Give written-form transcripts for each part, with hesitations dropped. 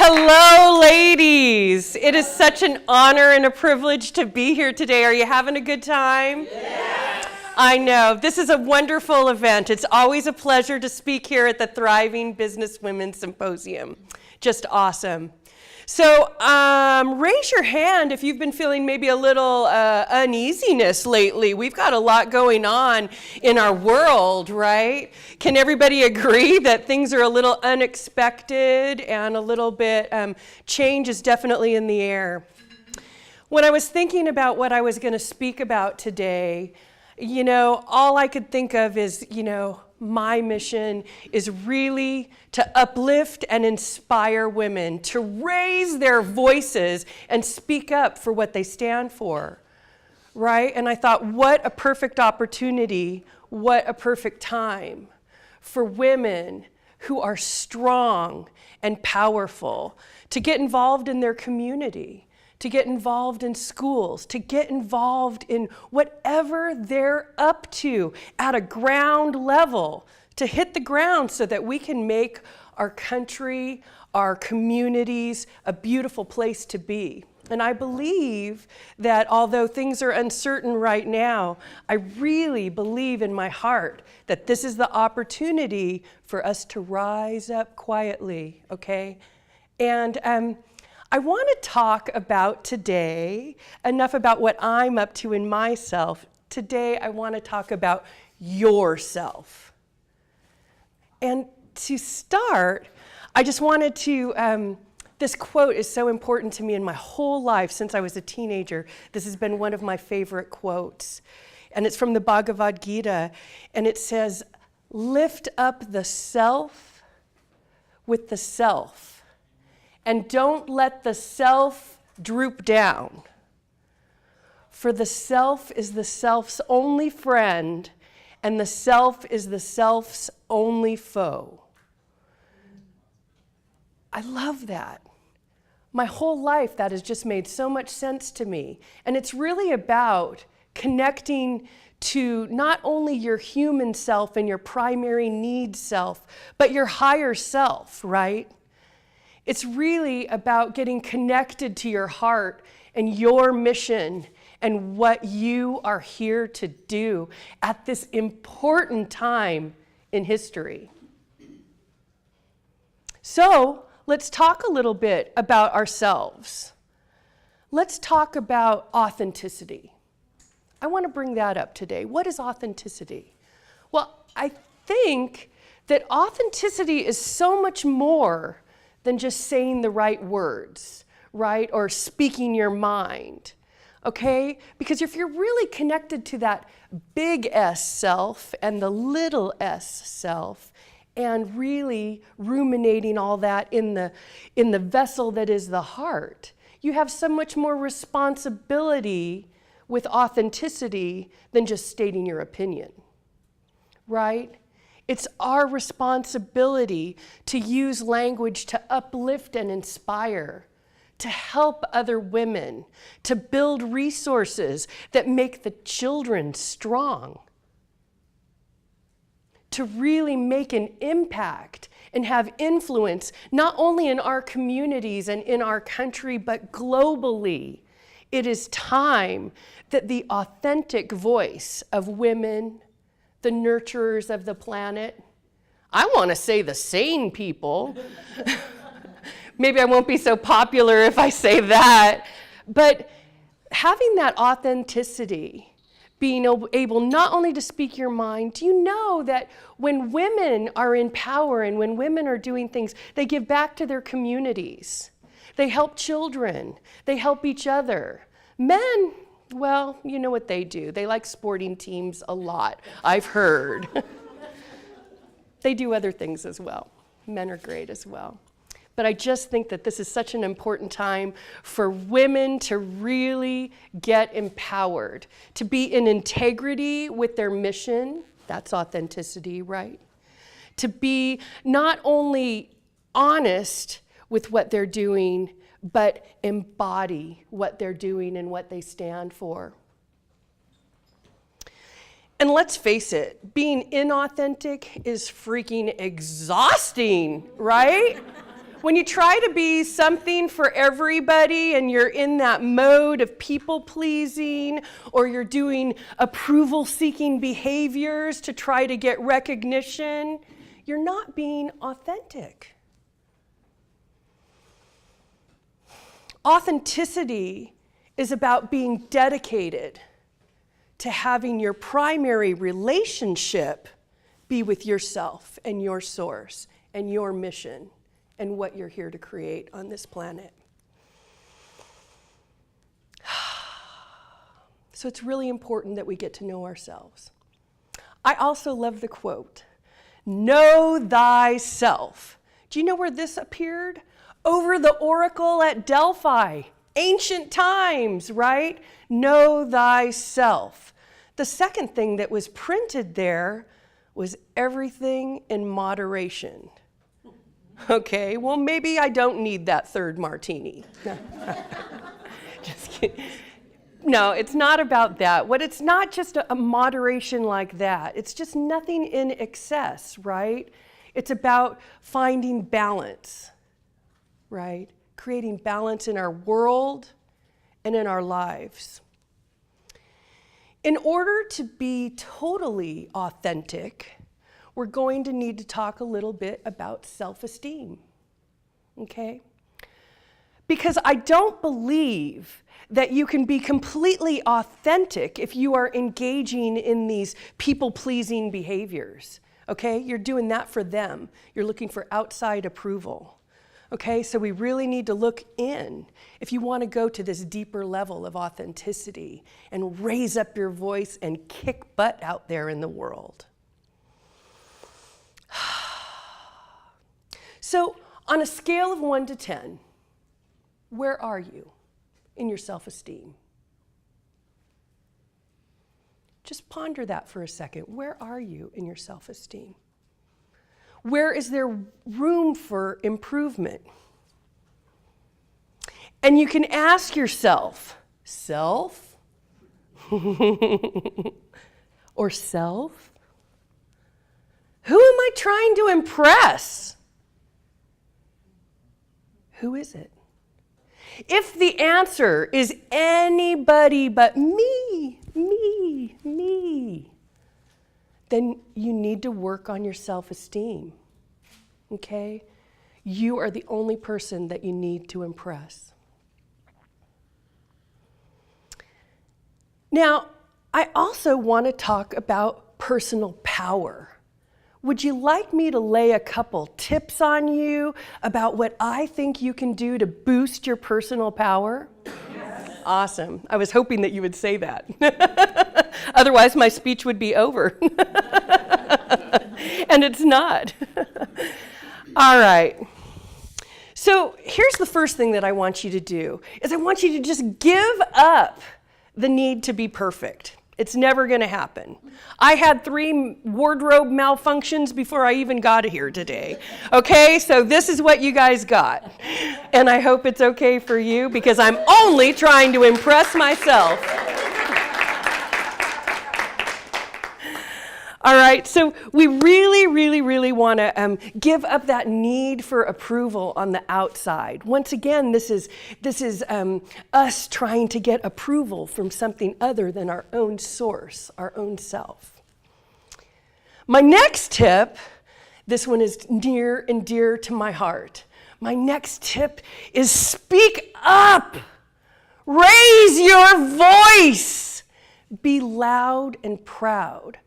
Hello, ladies. It is such an honor and a privilege to be here today. Are you having a good time? Yes. I know. This is a wonderful event. It's always a pleasure to speak here at the Thriving Business Women Symposium. Just awesome. So raise your hand if you've been feeling maybe a little uneasiness lately. We've got a lot going on in our world, right? Can everybody agree that things are a little unexpected and a little bit, change is definitely in the air? When I was thinking about what I was going to speak about today, all I could think of is, my mission is really to uplift and inspire women to raise their voices and speak up for what they stand for, right? And I thought, what a perfect opportunity, what a perfect time for women who are strong and powerful to get involved in their community, to get involved in schools, to get involved in whatever they're up to at a ground level, to hit the ground so that we can make our country, our communities, a beautiful place to be. And I believe that although things are uncertain right now, I really believe in my heart that this is the opportunity for us to rise up quietly, okay? And I want to talk about today, enough about what I'm up to in myself. Today, I want to talk about yourself. And to start, I just wanted to, this quote is so important to me in my whole life since I was a teenager. This has been one of my favorite quotes. And it's from the Bhagavad Gita. And it says, lift up the self with the self. And don't let the self droop down. For the self is the self's only friend, and the self is the self's only foe. I love that. My whole life, that has just made so much sense to me. And it's really about connecting to not only your human self and your primary need self, but your higher self, right? It's really about getting connected to your heart and your mission and what you are here to do at this important time in history. So let's talk a little bit about ourselves. Let's talk about authenticity. I want to bring that up today. What is authenticity? Well, I think that authenticity is so much more than just saying the right words, right? Or speaking your mind, okay? Because if you're really connected to that big S self and the little s self, and really ruminating all that in the vessel that is the heart, you have so much more responsibility with authenticity than just stating your opinion, right? It's our responsibility to use language to uplift and inspire, to help other women, to build resources that make the children strong, to really make an impact and have influence, not only in our communities and in our country, but globally. It is time that the authentic voice of women, the nurturers of the planet, I want to say the sane people. Maybe I won't be so popular if I say that. But having that authenticity, being able not only to speak your mind, do you know that when women are in power and when women are doing things, they give back to their communities. They help children. They help each other. Men, well, you know what they do. They like sporting teams a lot, I've heard. They do other things as well. Men are great as well. But I just think that this is such an important time for women to really get empowered, to be in integrity with their mission. That's authenticity, right? To be not only honest with what they're doing, but embody what they're doing and what they stand for. And let's face it, being inauthentic is freaking exhausting, right? When you try to be something for everybody and you're in that mode of people pleasing, or you're doing approval seeking behaviors to try to get recognition, you're not being authentic. Authenticity is about being dedicated to having your primary relationship be with yourself and your source and your mission and what you're here to create on this planet. So it's really important that we get to know ourselves. I also love the quote, "Know thyself." Do you know where this appeared? Over the oracle at Delphi, ancient times, right? Know thyself. The second thing that was printed there was everything in moderation. Okay, well, maybe I don't need that third martini. Just kidding. No, it's not about that. It's not just a moderation like that. It's just nothing in excess, right? It's about finding balance, right? Creating balance in our world and in our lives. In order to be totally authentic, we're going to need to talk a little bit about self-esteem, okay? Because I don't believe that you can be completely authentic if you are engaging in these people-pleasing behaviors, okay? You're doing that for them. You're looking for outside approval. Okay, so we really need to look in if you want to go to this deeper level of authenticity and raise up your voice and kick butt out there in the world. So on a scale of 1 to 10, where are you in your self-esteem? Just ponder that for a second. Where are you in your self-esteem? Where is there room for improvement? And you can ask yourself, self? Or self? Who am I trying to impress? Who is it? If the answer is anybody but me, then you need to work on your self-esteem, okay? You are the only person that you need to impress. Now, I also want to talk about personal power. Would you like me to lay a couple tips on you about what I think you can do to boost your personal power? Yes. Awesome. I was hoping that you would say that. Otherwise, my speech would be over. And it's not. All right. So here's the first thing that I want you to do, is I want you to just give up the need to be perfect. It's never going to happen. I had 3 wardrobe malfunctions before I even got here today. Okay, so this is what you guys got. And I hope it's okay for you, because I'm only trying to impress myself. All right, so we really want to give up that need for approval on the outside. Once again, this is us trying to get approval from something other than our own source, our own self. My next tip, this one is near and dear to my heart. My next tip is speak up. Raise your voice. Be loud and proud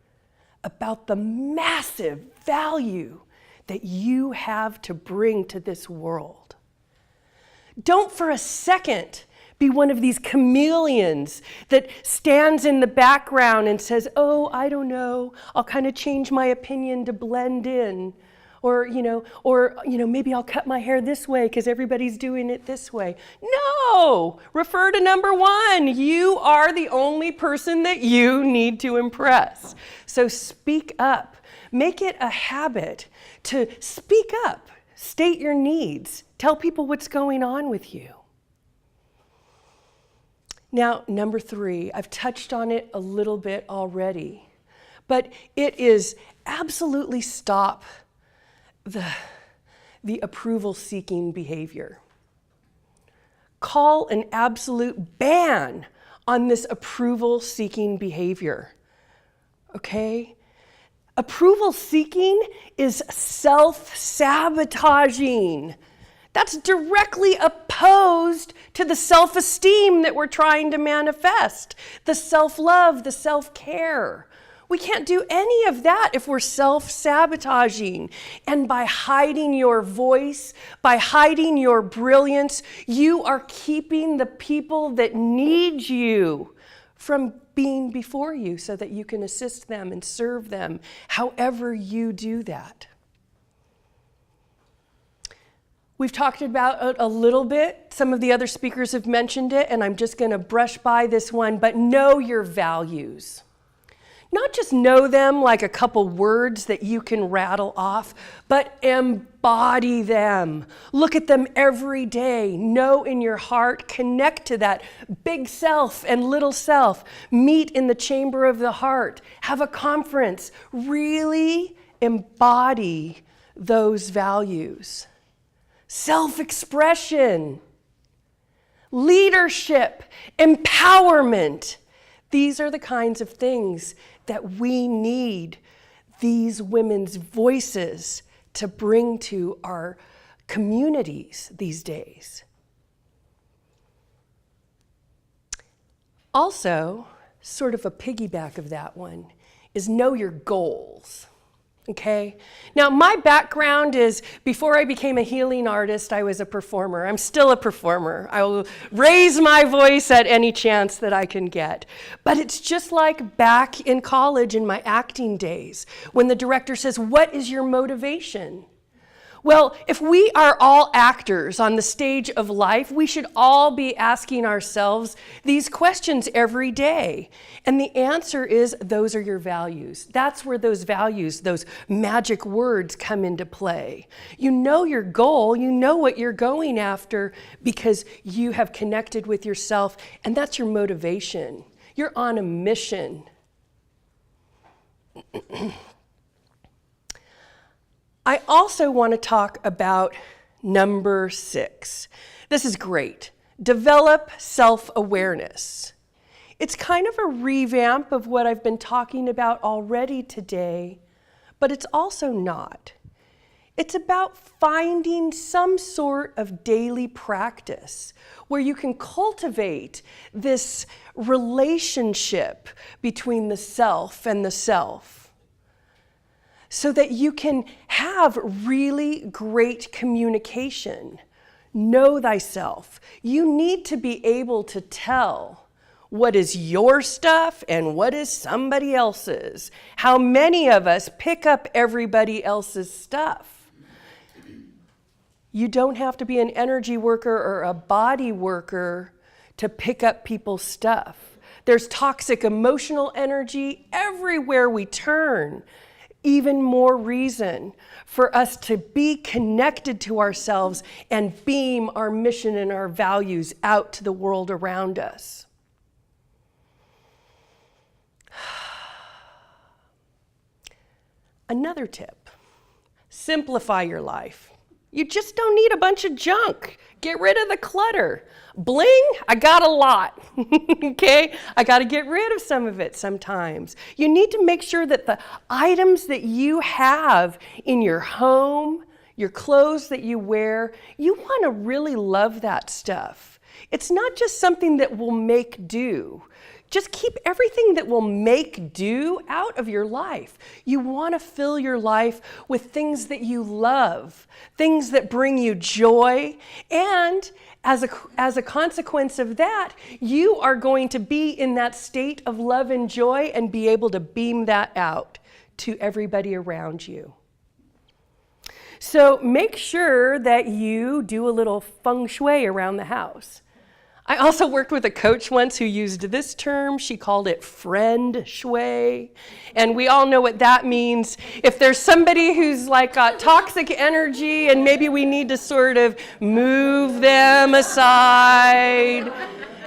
about the massive value that you have to bring to this world. Don't for a second be one of these chameleons that stands in the background and says, oh, I don't know, I'll kind of change my opinion to blend in. Or maybe I'll cut my hair this way because everybody's doing it this way. No, refer to number 1. You are the only person that you need to impress. So speak up. Make it a habit to speak up. State your needs. Tell people what's going on with you. Now, number 3, I've touched on it a little bit already, but it is absolutely stop the approval-seeking behavior. Call an absolute ban on this approval-seeking behavior, okay? Approval-seeking is self-sabotaging. That's directly opposed to the self-esteem that we're trying to manifest, the self-love, the self-care. We can't do any of that if we're self-sabotaging. And by hiding your voice, by hiding your brilliance, you are keeping the people that need you from being before you so that you can assist them and serve them however you do that. We've talked about it a little bit. Some of the other speakers have mentioned it, and I'm just going to brush by this one, but know your values. Not just know them like a couple words that you can rattle off, but embody them. Look at them every day. Know in your heart, connect to that big self and little self. Meet in the chamber of the heart. Have a conference. Really embody those values. Self-expression, leadership, empowerment. These are the kinds of things that we need these women's voices to bring to our communities these days. Also, sort of a piggyback of that one, is know your goals. Okay? Now, my background is, before I became a healing artist, I was a performer. I'm still a performer. I will raise my voice at any chance that I can get. But it's just like back in college in my acting days, when the director says, "What is your motivation?" Well, if we are all actors on the stage of life, we should all be asking ourselves these questions every day. And the answer is, those are your values. That's where those values, those magic words come into play. You know your goal, you know what you're going after because you have connected with yourself, and that's your motivation. You're on a mission. I also want to talk about number 6. This is great. Develop self-awareness. It's kind of a revamp of what I've been talking about already today, but it's also not. It's about finding some sort of daily practice where you can cultivate this relationship between the self and the self, so that you can have really great communication. Know thyself. You need to be able to tell what is your stuff and what is somebody else's. How many of us pick up everybody else's stuff? You don't have to be an energy worker or a body worker to pick up people's stuff. There's toxic emotional energy everywhere we turn. Even more reason for us to be connected to ourselves and beam our mission and our values out to the world around us. Another tip, simplify your life. You just don't need a bunch of junk. Get rid of the clutter. Bling, I got a lot, okay? I got to get rid of some of it sometimes. You need to make sure that the items that you have in your home, your clothes that you wear, you want to really love that stuff. It's not just something that will make do. Just keep everything that will make do out of your life. You want to fill your life with things that you love, things that bring you joy, and as a consequence of that, you are going to be in that state of love and joy and be able to beam that out to everybody around you. So make sure that you do a little feng shui around the house. I also worked with a coach once who used this term. She called it friend shui. And we all know what that means. If there's somebody who's like got toxic energy and maybe we need to sort of move them aside,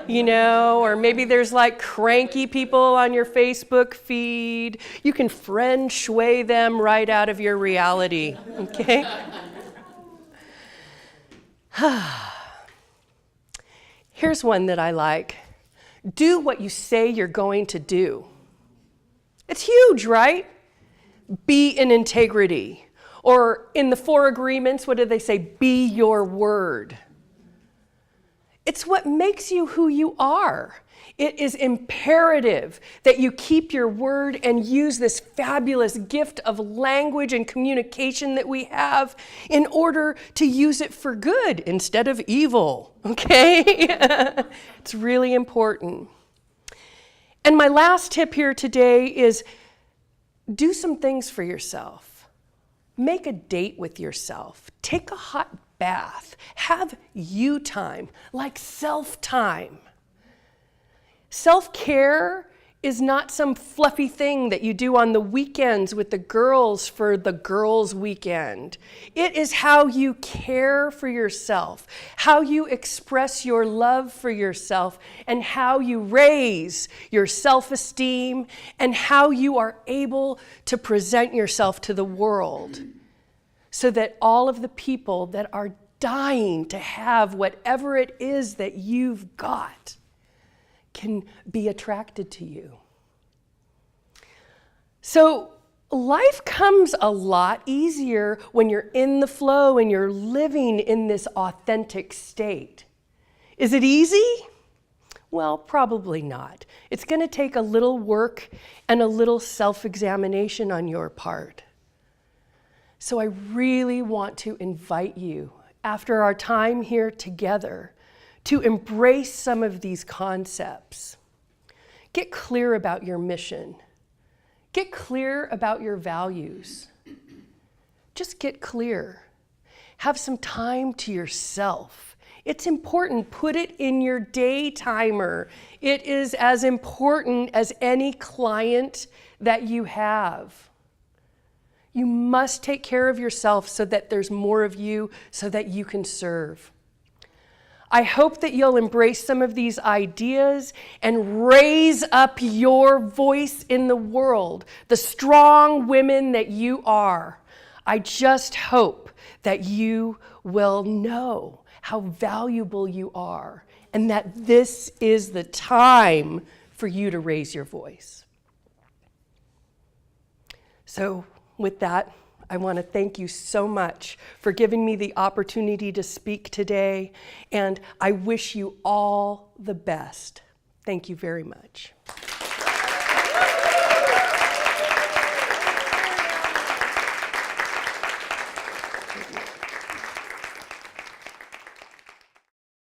you know, or maybe there's like cranky people on your Facebook feed, you can friend shui them right out of your reality, okay? Here's one that I like. Do what you say you're going to do. It's huge, right? Be in integrity. Or in the 4 agreements, what do they say? Be your word. It's what makes you who you are. It is imperative that you keep your word and use this fabulous gift of language and communication that we have in order to use it for good instead of evil, okay? It's really important. And my last tip here today is do some things for yourself. Make a date with yourself. Take a hot bath. Have you time, like self-time. Self-care is not some fluffy thing that you do on the weekends with the girls for the girls' weekend. It is how you care for yourself, how you express your love for yourself, and how you raise your self-esteem, and how you are able to present yourself to the world so that all of the people that are dying to have whatever it is that you've got can be attracted to you. So life comes a lot easier when you're in the flow and you're living in this authentic state. Is it easy? Well, probably not. It's going to take a little work and a little self-examination on your part. So I really want to invite you, after our time here together, to embrace some of these concepts. Get clear about your mission. Get clear about your values. Just get clear. Have some time to yourself. It's important. Put it in your day timer. It is as important as any client that you have. You must take care of yourself so that there's more of you, so that you can serve. I hope that you'll embrace some of these ideas and raise up your voice in the world, the strong women that you are. I just hope that you will know how valuable you are and that this is the time for you to raise your voice. So with that, I want to thank you so much for giving me the opportunity to speak today, and I wish you all the best. Thank you very much.